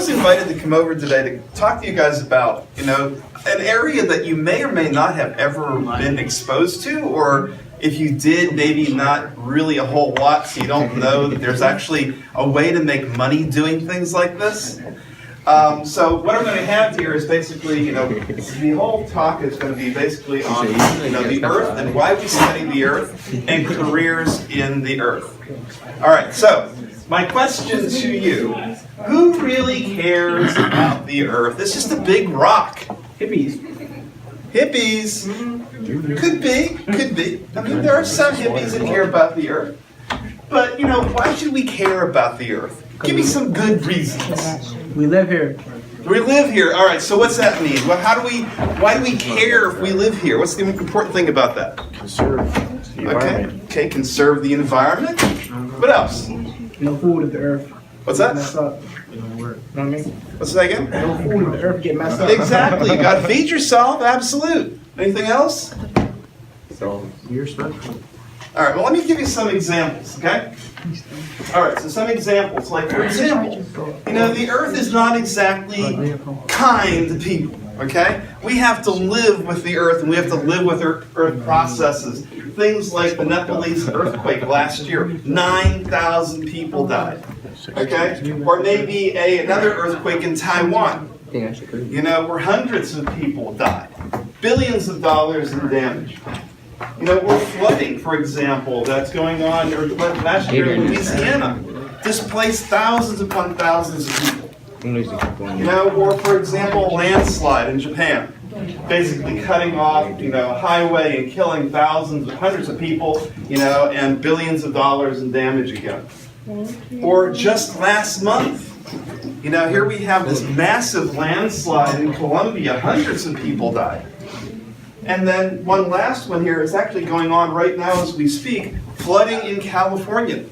was invited to come over today to talk to you guys about, an area that you may or may not have ever been exposed to, or if you did, maybe not really a whole lot, so you don't know that there's actually a way to make money doing things like this. So what I'm going to have here is basically, the whole talk is going to be basically on, the Earth and why we study the Earth and careers in the Earth. All right, so my question to you, who really cares about the Earth? It's just a big rock. Hippies. Hippies? Could be. I mean, there are some hippies that care about the Earth. But, why should we care about the Earth? Give me some good reasons. We live here. We live here. All right, so what's that mean? Well, why do we care if we live here? What's the important thing about that? Conserve the environment. Okay, conserve the environment. What else? No food if the Earth What's that? mess up. You know what I mean? What's that again? No food if the Earth get messed up. Exactly. You got to feed yourself. Absolute. Anything else? So you're stuck. All right, well, let me give you some examples, okay? All right, so some examples. Like, for example, the Earth is not exactly kind to people, okay? We have to live with the Earth, and we have to live with Earth processes. Things like the Nepalese earthquake last year, 9,000 people died, okay? Or maybe another earthquake in Taiwan, where hundreds of people died, billions of dollars in damage. We're flooding, for example, that's going on, or last year in Louisiana, displaced thousands upon thousands of people. Or, for example, a landslide in Japan, basically cutting off, a highway and killing hundreds of people, and billions of dollars in damage again. Or just last month, here we have this massive landslide in Colombia, hundreds of people died. And then one last one here is actually going on right now as we speak, flooding in California.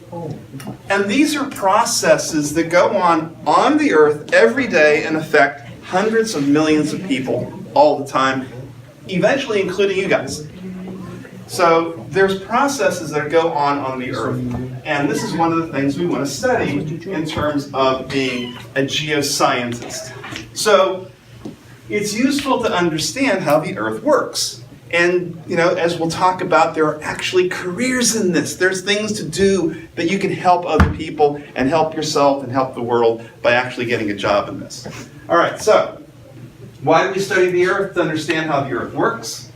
And these are processes that go on the Earth every day and affect hundreds of millions of people all the time, eventually including you guys. So there's processes that go on the Earth. And this is one of the things we want to study in terms of being a geoscientist. So it's useful to understand how the Earth works. And, as we'll talk about, there are actually careers in this. There's things to do that you can help other people and help yourself and help the world by actually getting a job in this. All right, so why do we study the Earth? To understand how the Earth works.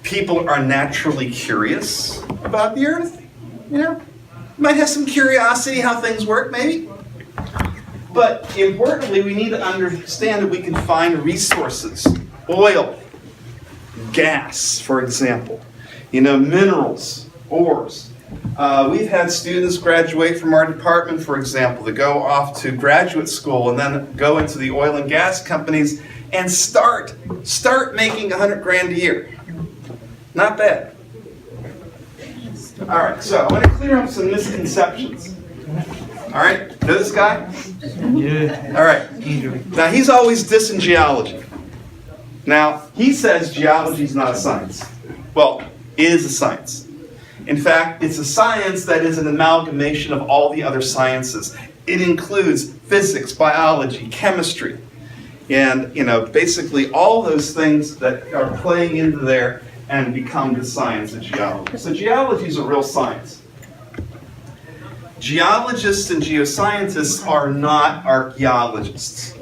People are naturally curious about the Earth. Might have some curiosity how things work, maybe. But importantly, we need to understand that we can find resources, oil, gas, for example, minerals, ores. We've had students graduate from our department, for example, to go off to graduate school and then go into the oil and gas companies and start making $100,000 a year. Not bad. All right, so I want to clear up some misconceptions. All right, know this guy? Yeah. All right. Now, he's always dissing geology. Now, he says geology is not a science. Well, it is a science. In fact, it's a science that is an amalgamation of all the other sciences. It includes physics, biology, chemistry, and, basically all those things that are playing into there and become the science of geology. So geology is a real science. Geologists and geoscientists are not archaeologists.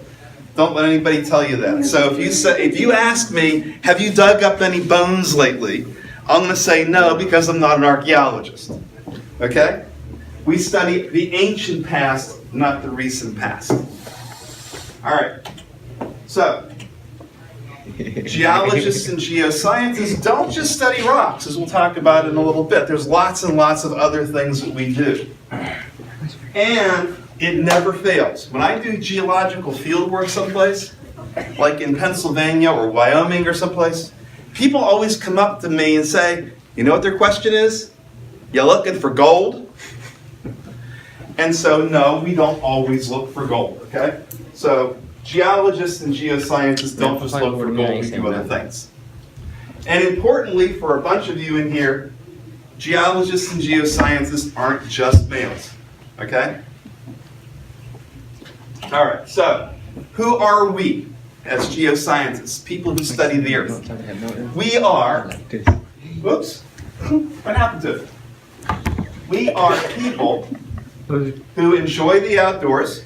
Don't let anybody tell you that. So if you ask me, have you dug up any bones lately? I'm going to say no because I'm not an archaeologist. Okay? We study the ancient past, not the recent past. All right. So, geologists and geoscientists don't just study rocks, as we'll talk about in a little bit. There's lots and lots of other things that we do. And it never fails. When I do geological field work someplace, like in Pennsylvania or Wyoming or someplace, people always come up to me and say, you know what their question is? You looking for gold? And so, no, we don't always look for gold, okay? So, geologists and geoscientists don't just look for gold, we do other things. And importantly, for a bunch of you in here, geologists and geoscientists aren't just males, okay? All right, so who are we as geoscientists, people who study the Earth? We are, whoops, what happened to it? We are people who enjoy the outdoors.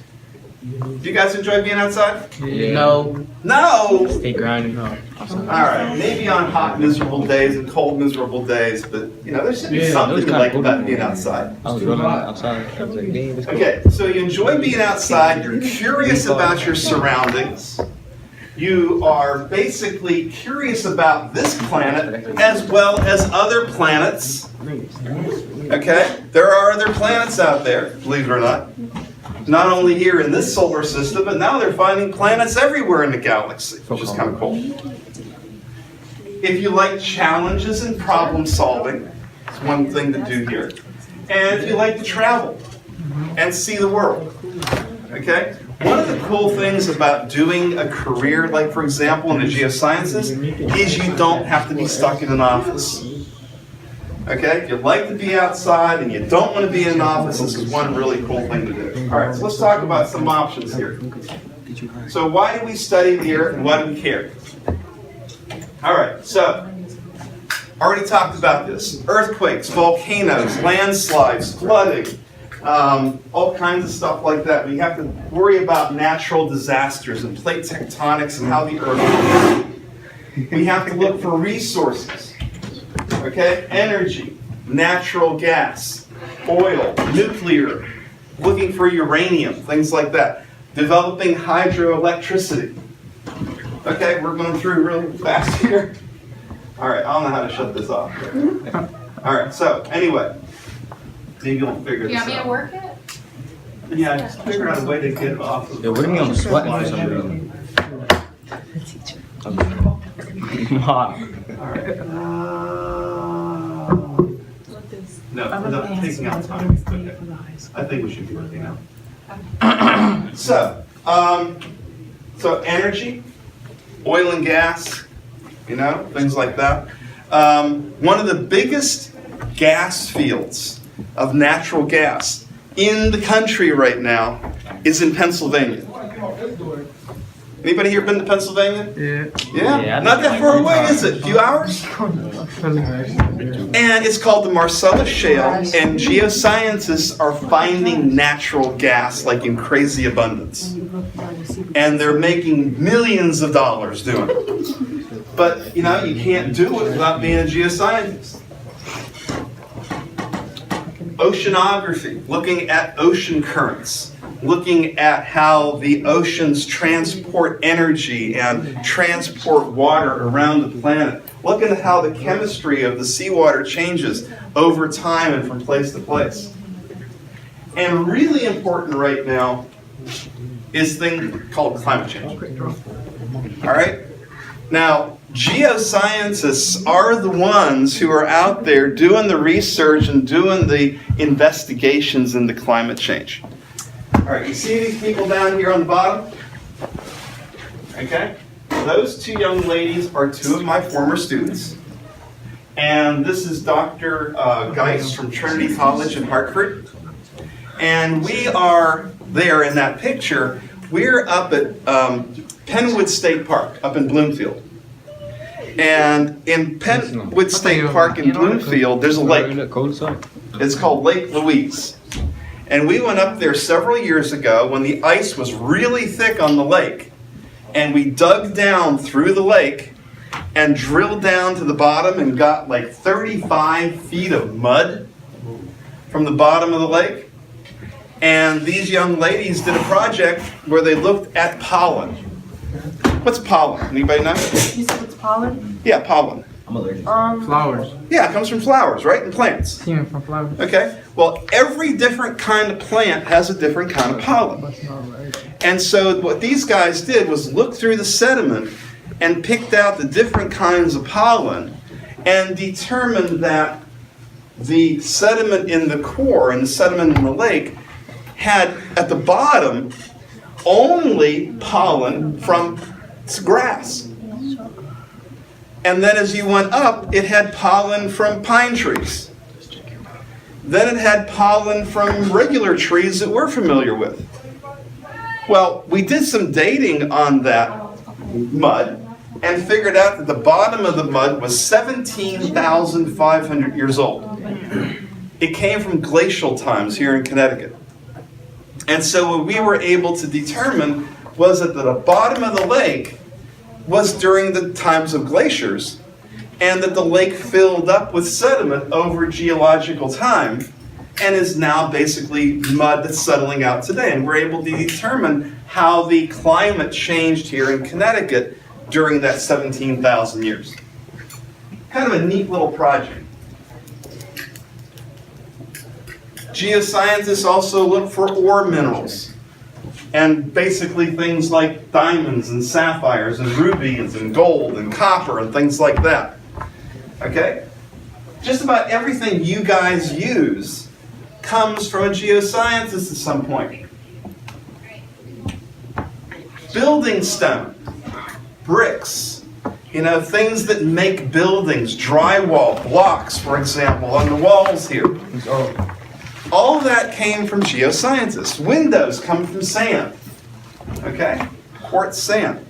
Do you guys enjoy being outside? No. No! Stay grinding. All right, maybe on hot, miserable days and cold, miserable days, but you know, there should be something you like about being outside. I was running outside. I was like, dang, this Okay, so you enjoy being outside, you're curious about your surroundings. You are basically curious about this planet as well as other planets. Okay, there are other planets out there, believe it or not. Not only here in this solar system, but now they're finding planets everywhere in the galaxy, which is kind of cool. If you like challenges and problem solving, it's one thing to do here. And if you like to travel and see the world, okay? One of the cool things about doing a career, like for example in the geosciences, is you don't have to be stuck in an office. Okay, if you like to be outside and you don't want to be in an office, this is one really cool thing to do. All right, so let's talk about some options here. So why do we study the Earth and why do we care? All right, so already talked about this. Earthquakes, volcanoes, landslides, flooding, all kinds of stuff like that. We have to worry about natural disasters and plate tectonics and how the Earth works. We have to look for resources. Okay, energy, natural gas, oil, nuclear, looking for uranium, things like that. Developing hydroelectricity. Okay, we're going through really fast here. All right, I don't know how to shut this off. All right, so anyway, maybe you'll figure this out. You want me to work it? Yeah, just figure out a way to get it off of Yeah, what do you mean I'm sweating for some reason? All right. No, we're not taking out time. Okay. I think we should be working out. So energy, oil and gas, you know, things like that. One of the biggest gas fields of natural gas in the country right now is in Pennsylvania. Anybody here been to Pennsylvania? Yeah? Yeah, Not that far away, is it? A few hours? And it's called the Marcellus Shale, and geoscientists are finding natural gas like in crazy abundance. And they're making millions of dollars doing it. But, you know, you can't do it without being a geoscientist. Oceanography, looking at ocean currents. Looking at how the oceans transport energy and transport water around the planet. Looking at how the chemistry of the seawater changes over time and from place to place. And really important right now is a thing called climate change. All right? Now, geoscientists are the ones who are out there doing the research and doing the investigations into climate change. All right, you see these people down here on the bottom? Okay? Those two young ladies are two of my former students. And this is Dr. Geis from Trinity College in Hartford. And we are there in that picture. We're up at Penwood State Park up in Bloomfield. And in Penwood State Park in Bloomfield, there's a lake. It's called Lake Louise. And we went up there several years ago when the ice was really thick on the lake. And we dug down through the lake and drilled down to the bottom and got like 35 feet of mud from the bottom of the lake. And these young ladies did a project where they looked at pollen. What's pollen? Anybody know? You said it's pollen? Yeah, pollen. I'm allergic. Flowers. Yeah, it comes from flowers, right? And plants. Yeah, from flowers. Okay? Well, every different kind of plant has a different kind of pollen. And so what these guys did was look through the sediment and picked out the different kinds of pollen and determined that the sediment in the core and the sediment in the lake had at the bottom only pollen from grass. And then as you went up, it had pollen from pine trees. Then it had pollen from regular trees that we're familiar with. Well, we did some dating on that mud and figured out that the bottom of the mud was 17,500 years old. It came from glacial times here in Connecticut. And so what we were able to determine was that the bottom of the lake was during the times of glaciers, and that the lake filled up with sediment over geological time and is now basically mud that's settling out today. And we're able to determine how the climate changed here in Connecticut during that 17,000 years. Kind of a neat little project. Geoscientists also look for ore minerals, and basically things like diamonds and sapphires and rubies and gold and copper and things like that. Okay? Just about everything you guys use comes from a geoscientist at some point. Building stone, bricks, things that make buildings, drywall, blocks, for example, on the walls here. All of that came from geoscientists. Windows come from sand, okay? Quartz sand.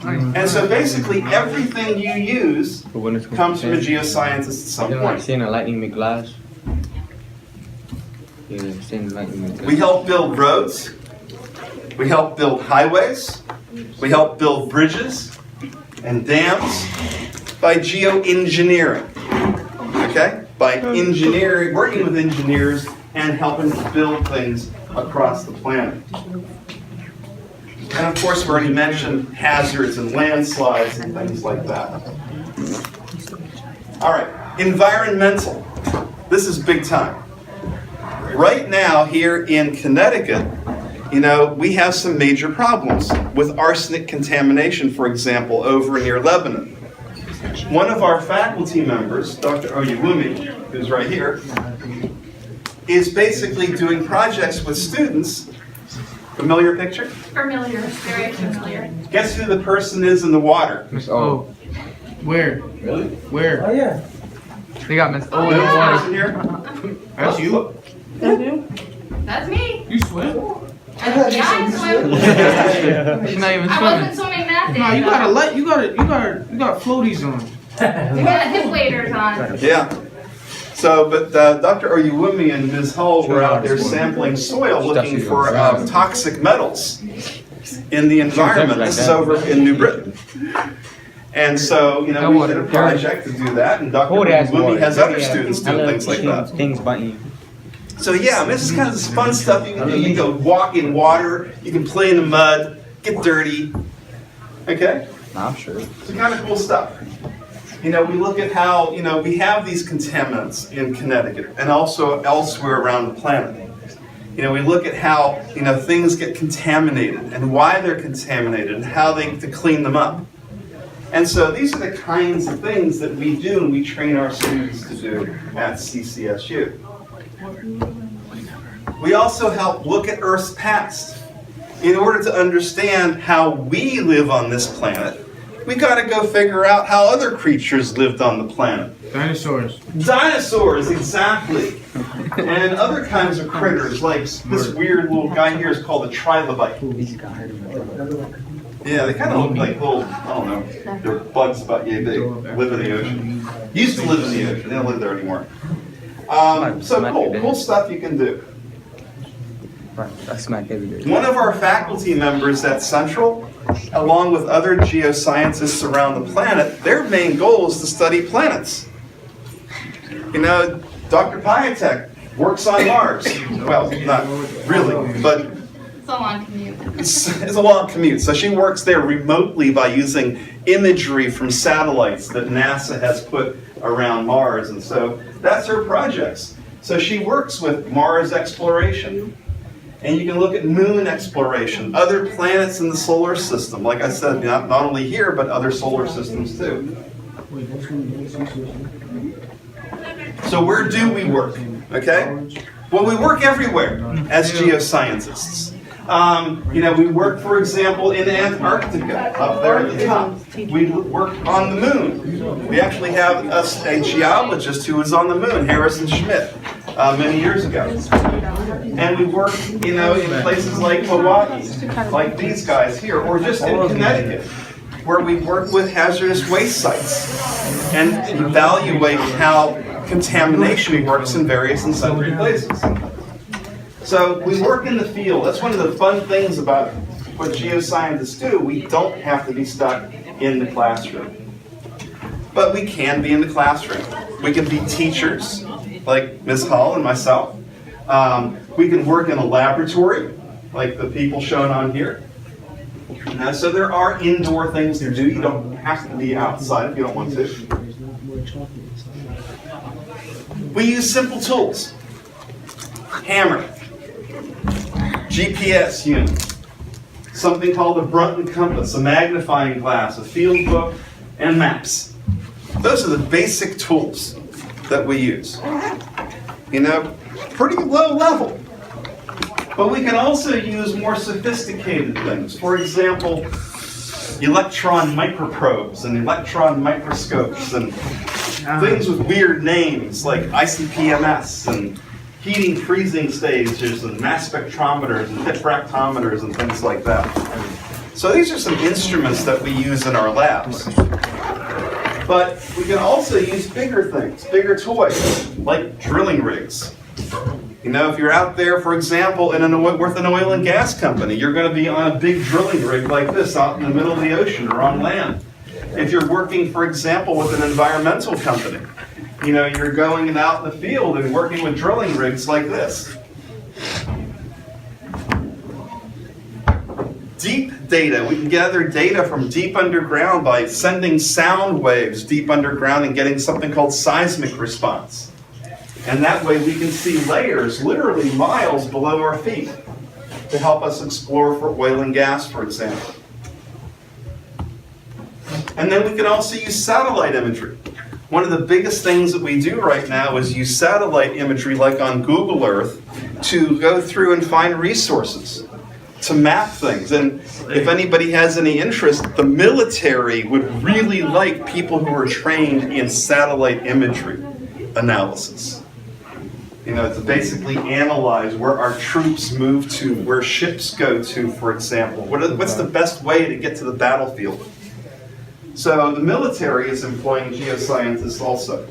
And so basically everything you use comes from a geoscientist at some point. Seeing a lightning McGlass. Yeah, seeing lightning McGlass. We help build roads. We help build highways. We help build bridges and dams by geoengineering, okay? By engineering, working with engineers and helping to build things across the planet. And of course, we already mentioned hazards and landslides and things like that. All right, environmental. This is big time. Right now, here in Connecticut, we have some major problems with arsenic contamination, for example, over near Lebanon. One of our faculty members, Dr. Oyewumi, who's right here, is basically doing projects with students. Familiar picture? Familiar, very familiar. Guess who the person is in the water? Miss O. Where? Really? Where? Oh, yeah. They got Miss O in the This water. person here? That's you? That's me. You swim? Yeah, I swim. She's not even I swimming. wasn't swimming that day. No, you got floaties on. We got hip waders on. Yeah. So, but Dr. Oyewumi and Ms. Hull were out there sampling soil looking for toxic metals in the environment. This is over in New Britain. And so, we did a project to do that, and Dr. Oyewumi has other students doing things like that. Things biting you. So yeah, this is kind of this fun stuff you can do. You can go walk in water, you can play in the mud, get dirty. Okay? I'm sure. It's kind of cool stuff. We look at how, we have these contaminants in Connecticut and also elsewhere around the planet. We look at how, things get contaminated and why they're contaminated and how to clean them up. And so these are the kinds of things that we do and we train our students to do at CCSU. We also help look at Earth's past. In order to understand how we live on this planet, we got to go figure out how other creatures lived on the planet. Dinosaurs. Dinosaurs, exactly. And other kinds of critters, like this weird little guy here is called a trilobite. Yeah, they kind of look like little, I don't know, they're bugs about yay big, live in the ocean. Used to live in the ocean, they don't live there anymore. So cool stuff you can do. Right, I smack every day. One of our faculty members at Central, along with other geoscientists around the planet, their main goal is to study planets. Dr. Piatek works on Mars. Well, not really, but It's a long commute. it's a long commute. So she works there remotely by using imagery from satellites that NASA has put around Mars. And so that's her projects. So she works with Mars exploration. And you can look at moon exploration, other planets in the solar system. Like I said, not only here, but other solar systems too. So where do we work? Okay? Well, we work everywhere as geoscientists. We work, for example, in Antarctica, up there at the top. We work on the moon. We actually have a geologist who is on the moon, Harrison Schmidt. many years ago. And we work, you know, in places like Hawaii, like these guys here, or just in Connecticut, where we work with hazardous waste sites and evaluate how contamination works in various and sundry places. So we work in the field. That's one of the fun things about what geoscientists do. We don't have to be stuck in the classroom. But we can be in the classroom. We can be teachers, like Ms. Hall and myself. We can work in a laboratory, like the people shown on here. So there are indoor things to do. You don't have to be outside if you don't want to. We use simple tools. Hammer, GPS unit, something called a Brunton compass, a magnifying glass, a field book, and maps. Those are the basic tools that we use. You know, pretty low level. But we can also use more sophisticated things. For example, electron microprobes and electron microscopes and things with weird names like ICP-MS and heating freezing stages and mass spectrometers and diffractometers and things like that. So these are some instruments that we use in our labs. But we can also use bigger things, bigger toys, like drilling rigs. You know, if you're out there, for example, with an oil and gas company, you're going to be on a big drilling rig like this out in the middle of the ocean or on land. If you're working, for example, with an environmental company, you know, you're going out in the field and working with drilling rigs like this. Deep data. We can gather data from deep underground by sending sound waves deep underground and getting something called seismic response. And that way we can see layers literally miles below our feet to help us explore for oil and gas, for example. And then we can also use satellite imagery. One of the biggest things that we do right now is use satellite imagery like on Google Earth to go through and find resources, to map things. And if anybody has any interest, the military would really like people who are trained in satellite imagery analysis. You know, to basically analyze where our troops move to, where ships go to, for example. What's the best way to get to the battlefield? So the military is employing geoscientists also.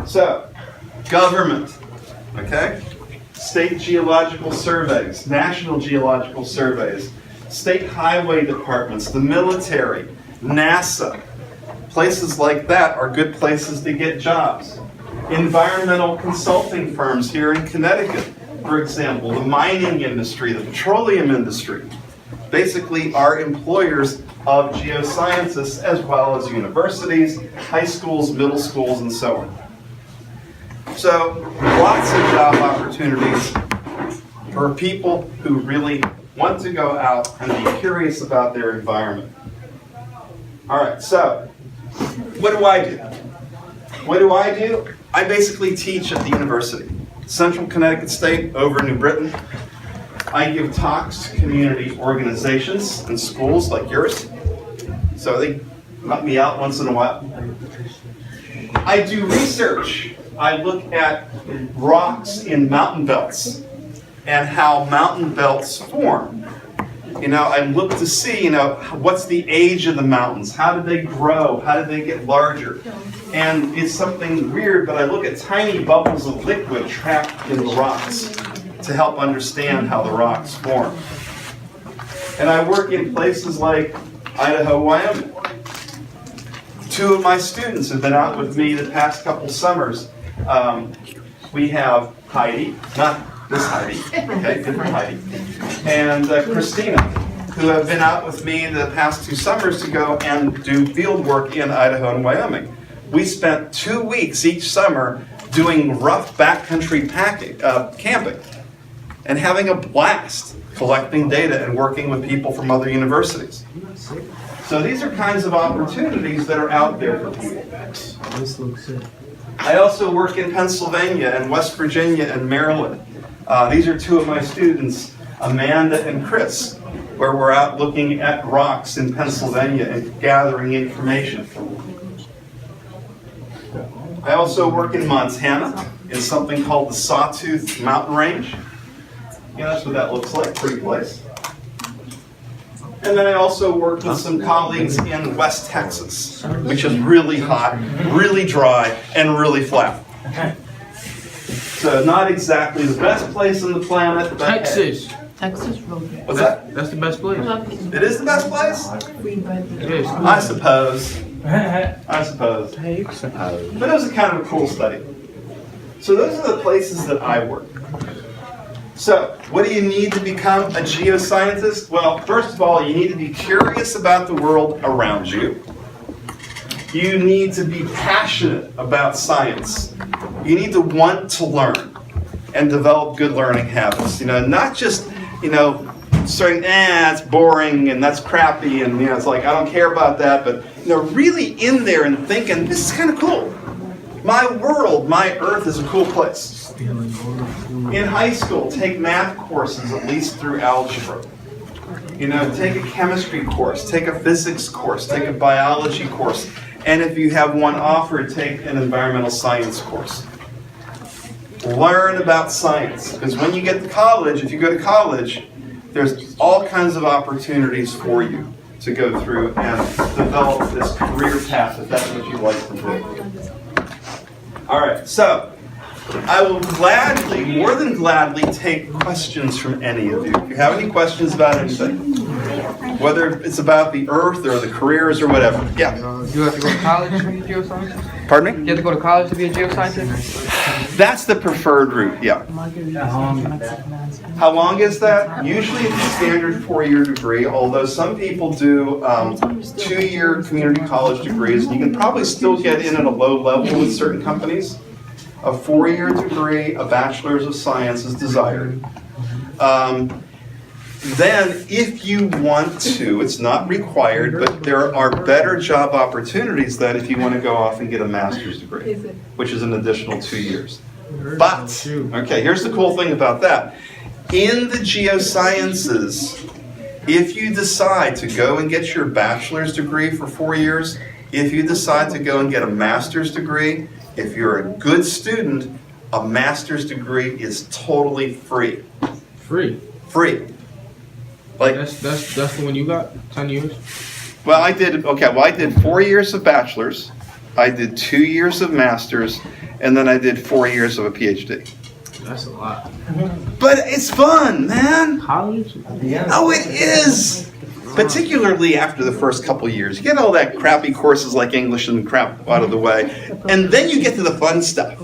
So, government, okay? State geological surveys, national geological surveys, state highway departments, the military, NASA. Places like that are good places to get jobs. Environmental consulting firms here in Connecticut, for example, the mining industry, the petroleum industry, basically are employers of geoscientists as well as universities, high schools, middle schools, and so on. So lots of job opportunities for people who really want to go out and be curious about their environment. All right, so what do I do? What do I do? I basically teach at the university, Central Connecticut State over in New Britain. I give talks to community organizations and schools like yours. So they let me out once in a while. I do research. I look at rocks in mountain belts and how mountain belts form. You know, I look to see, you know, what's the age of the mountains? How did they grow? How did they get larger? And it's something weird, but I look at tiny bubbles of liquid trapped in the rocks to help understand how the rocks form. And I work in places like Idaho, Wyoming. Two of my students have been out with me the past couple summers. We have Heidi, not this Heidi, okay, different Heidi, and Christina, who have been out with me the past 2 summers to go and do field work in Idaho and Wyoming. We spent 2 weeks each summer doing rough backcountry camping and having a blast collecting data and working with people from other universities. So these are kinds of opportunities that are out there for people. I also work in Pennsylvania and West Virginia and Maryland. These are 2 of my students, Amanda and Chris, where we're out looking at rocks in Pennsylvania and gathering information. I also work in Montana in something called the Sawtooth Mountain Range. Yeah, that's what that looks like, pretty place. And then I also work with some colleagues in West Texas, which is really hot, really dry, and really flat. So not exactly the best place on the planet, but Texas. Texas Road. what's that? That's the best place. It is the best place? It is. I suppose. I suppose. Suppose. But it was a kind of a cool study. So those are the places that I work. So, what do you need to become a geoscientist? Well, first of all, you need to be curious about the world around you. You need to be passionate about science. You need to want to learn and develop good learning habits. Not just, saying, it's boring and that's crappy and, it's like, I don't care about that, but, really in there and thinking, this is kind of cool. My world, my earth is a cool place. In high school, take math courses, at least through algebra. Take a chemistry course, take a physics course, take a biology course, and if you have one offered, take an environmental science course. Learn about science, because when you get to college, if you go to college, there's all kinds of opportunities for you to go through and develop this career path if that's what you'd like to do. All right, so I will gladly, more than gladly, take questions from any of you. If you have any questions about anything, whether it's about the earth or the careers or whatever. Yeah. You have to go to college to be a geoscientist? Pardon me? You have to go to college to be a geoscientist? That's the preferred route, yeah. How long is that? Usually it's a standard 4-year degree, although some people do 2-year community college degrees. You can probably still get in at a low level with certain companies. A 4-year degree, a bachelor's of science is desired. Then, if you want to, it's not required, but there are better job opportunities than if you want to go off and get a master's degree, which is an additional 2 years. But, okay, here's the cool thing about that. In the geosciences, if you decide to go and get your bachelor's degree for 4 years, if you decide to go and get a master's degree, if you're a good student, a master's degree is totally free. Free. Free. Like, That's the one you got? 10 years? well, I did 4 years of bachelor's, I did 2 years of master's, and then I did 4 years of a PhD. That's a lot. But it's fun, man. College? Oh, it is. Particularly after the first couple years. You get all that crappy courses like English and crap out of the way, and then you get to the fun stuff.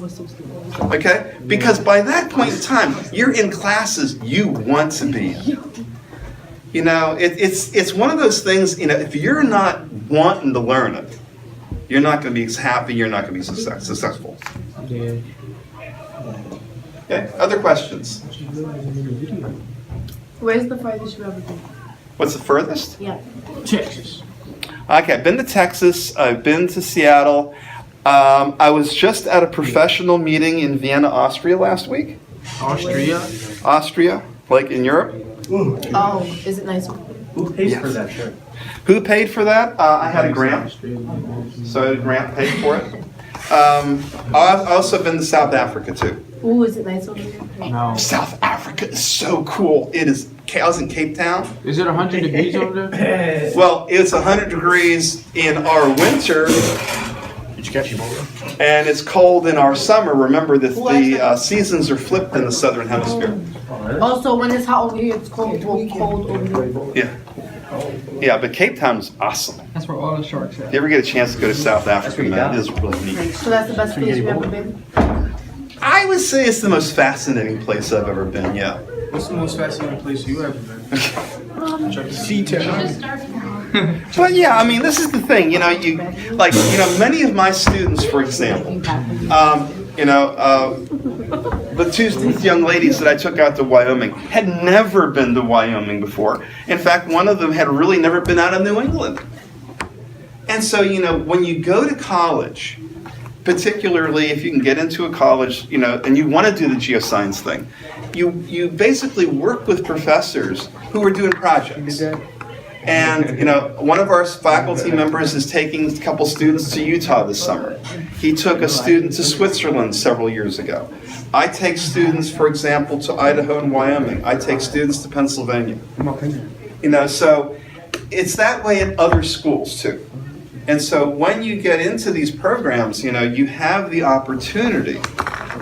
Okay? Because by that point in time, you're in classes you want to be in. It's one of those things, if you're not wanting to learn it, you're not going to be happy, you're not going to be successful. Yeah. Okay? Other questions? Where's the farthest you ever been? What's the furthest? Yeah. Texas. Okay, I've been to Texas, I've been to Seattle. I was just at a professional meeting in Vienna, Austria last week. Austria, like in Europe. Oh, is it nice? Who pays for that trip? Who paid for that? I had a grant, so the grant paid for it. I've also been to South Africa too. Ooh, is it nice over there? No. South Africa is so cool. It is. I was in Cape Town. Is it 100 degrees over there? Well, it's 100 degrees in our winter. Did you catch your boat? And it's cold in our summer. Remember that the seasons are flipped in the southern hemisphere. Also, when it's hot over here, it's cold. Well, cold over there. Yeah, but Cape Town is awesome. That's where all the sharks If you ever get a chance to go to South Africa, man, it is really neat. So that's the best place you've ever been? I would say it's the most fascinating place I've ever been, yeah. What's the most fascinating place you ever been? Just starting out. But yeah, I mean, this is the thing, many of my students, for example, the two young ladies that I took out to Wyoming had never been to Wyoming before. In fact, one of them had really never been out of New England. And so, when you go to college, particularly if you can get into a college, and you want to do the geoscience thing, you basically work with professors who are doing projects. And, one of our faculty members is taking a couple students to Utah this summer. He took a student to Switzerland several years ago. I take students, for example, to Idaho and Wyoming. I take students to Pennsylvania. So it's that way at other schools too. And so when you get into these programs, you have the opportunity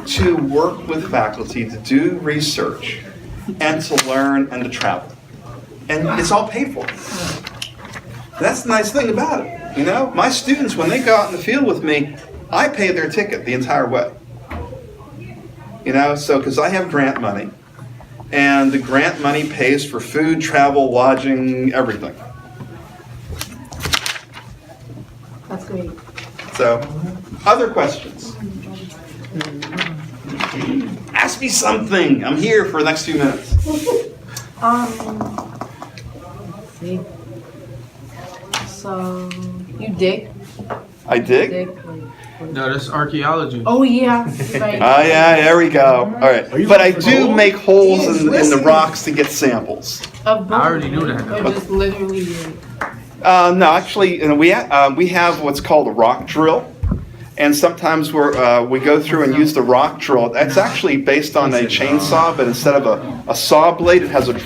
to work with faculty, to do research, and to learn and to travel. And it's all paid for. That's the nice thing about it. My students, when they go out in the field with me, I pay their ticket the entire way. Because I have grant money, and the grant money pays for food, travel, lodging, everything. That's great. So, other questions? Ask me something. I'm here for the next few minutes. Let's see. So, you dig? I dig? Dig? No, that's archaeology. Oh, yeah. You're right. Yeah, there we go. All right. But I do make holes in the rocks to get samples. Of both. I already knew that. Or just literally. No, actually, we have what's called a rock drill. And sometimes we go through and use the rock drill. That's actually based on a chainsaw, but instead of a saw blade, it has a drill.